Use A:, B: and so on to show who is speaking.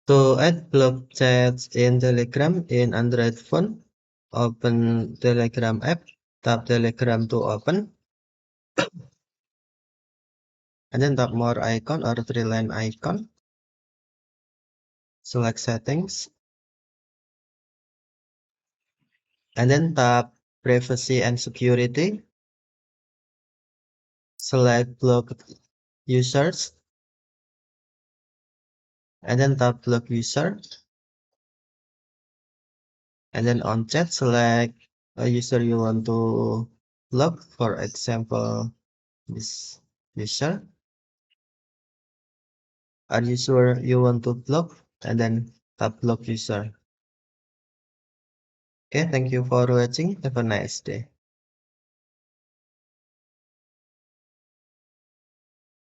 A: To add block chats in Telegram in Android phone, open Telegram app, tap Telegram to open, and then tap more icon or three line icon. Select settings, and then tap privacy and security. Select block users, and then tap block user, and then on chat select a user you want to block, for example this user. Are you sure you want to block? And then tap block user. Okay, thank you for watching. Have a nice day.